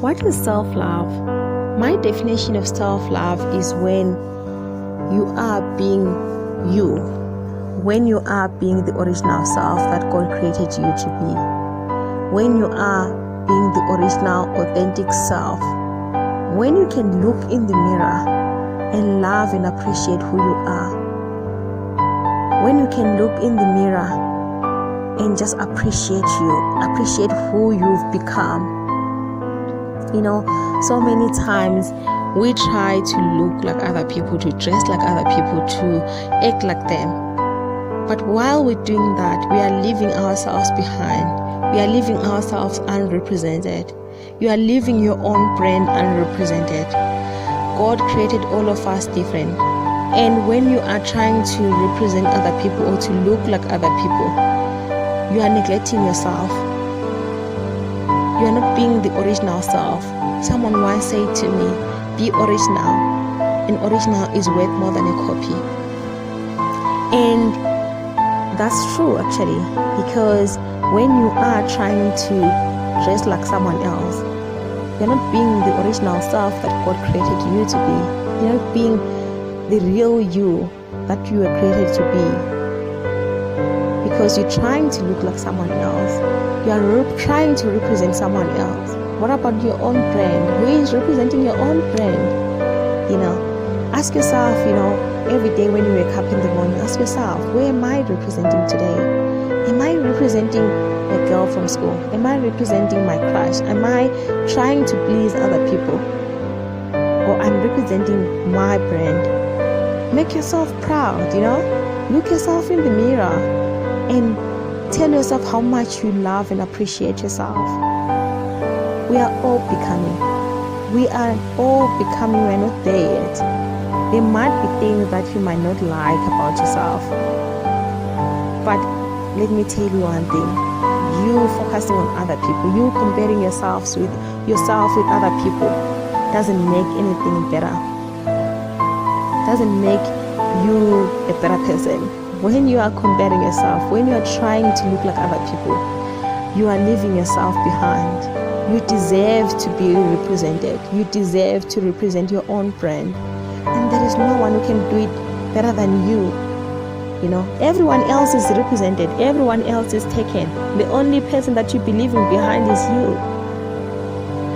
What is self-love? My definition of self-love is when you are being you, when you are being the original self that God created you to be, when you are being the original, authentic self, when you can look in the mirror and love and appreciate who you are, when you can look in the mirror and just appreciate who you've become. So many times we try to look like other people, to dress like other people, to act like them. But while we're doing that, we are leaving ourselves behind. We are leaving ourselves unrepresented. You are leaving your own brand unrepresented. God created all of us different. And when you are trying to represent other people or to look like other people, you are neglecting yourself. You are not being the original self. Someone once said to me, be original. An original is worth more than a copy. And that's true actually, because when you are trying to dress like someone else, you're not being the original self that God created you to be. You're not being the real you that you were created to be. Because you're trying to look like someone else. You are trying to represent someone else. What about your own brand? Who is representing your own brand? Ask yourself, every day when you wake up in the morning, ask yourself, where am I representing today? Am I representing a girl from school? Am I representing my crush? Am I trying to please other people? Or I'm representing my brand? Make yourself proud, Look yourself in the mirror and tell yourself how much you love and appreciate yourself. We are all becoming. We are not there yet. There might be things that you might not like about yourself. But let me tell you one thing. You focusing on other people, you comparing yourself with other people doesn't make anything better. Doesn't make you a better person. When you are comparing yourself, when you are trying to look like other people, you are leaving yourself behind. You deserve to be represented. You deserve to represent your own brand. And there is no one who can do it better than you. Everyone else is represented. Everyone else is taken. The only person that you believe in behind is you.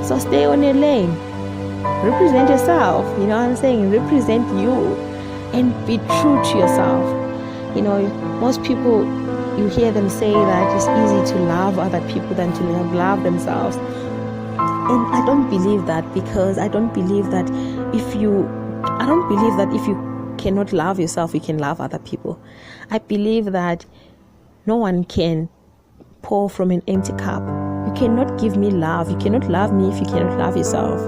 So stay on your lane. Represent yourself. You know what I'm saying? Represent you. And be true to yourself. Most people, you hear them say that it's easy to love other people than to love themselves. And I don't believe that, because I don't believe that if you cannot love yourself, you can love other people. I believe that no one can pour from an empty cup. You cannot give me love. You cannot love me if you cannot love yourself.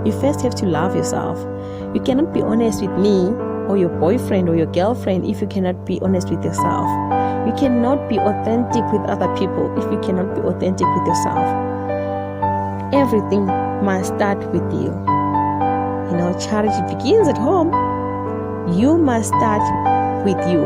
You first have to love yourself. You cannot be honest with me or your boyfriend or your girlfriend if you cannot be honest with yourself. You cannot be authentic with other people if you cannot be authentic with yourself. Everything must start with you. Charity begins at home. You must start with you.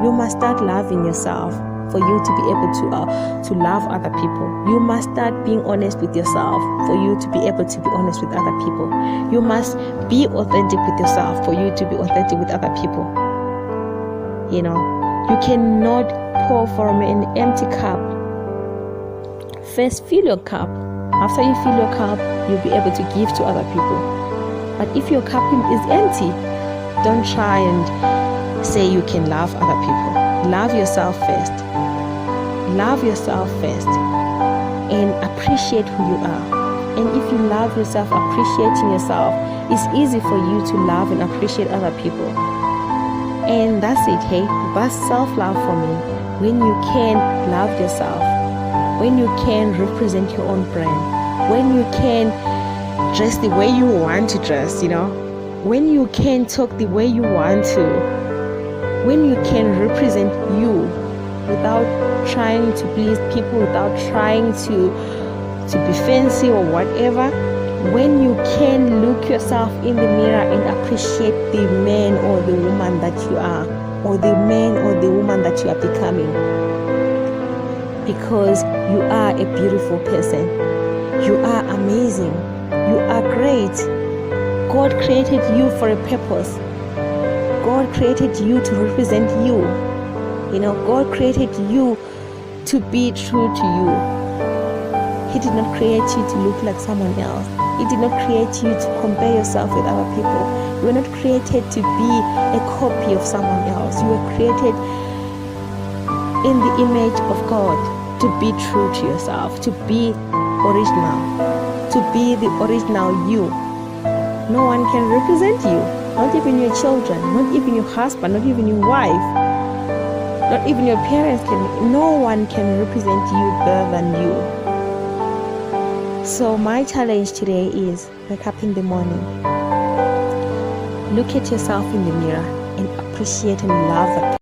You must start loving yourself for you to be able to love other people. You must start being honest with yourself for you to be able to be honest with other people. You must be authentic with yourself for you to be authentic with other people. You cannot pour from an empty cup. First, fill your cup. After you fill your cup, you'll be able to give to other people. But if your cup is empty, don't try and say you can love other people. Love yourself first. Love yourself first. And appreciate who you are. And if you love yourself, appreciating yourself, it's easy for you to love and appreciate other people. And that's it, hey? That's self-love for me. When you can love yourself. When you can represent your own brand. When you can dress the way you want to dress, when you can talk the way you want to, when you can represent you without trying to please people, without trying to be fancy or whatever, when you can look yourself in the mirror and appreciate the man or the woman that you are, or the man or the woman that you are becoming, because you are a beautiful person. You are amazing. You are great. God created you for a purpose. God created you to represent you. God created you to be true to you. He did not create you to look like someone else. He did not create you to compare yourself with other people. You were not created to be a copy of someone else. You were created in the image of God to be true to yourself, to be original, to be the original you. No one can represent you, not even your children, not even your husband, not even your wife, not even your parents can. No one can represent you better than you. So my challenge today is, wake up in the morning, look at yourself in the mirror and appreciate and love that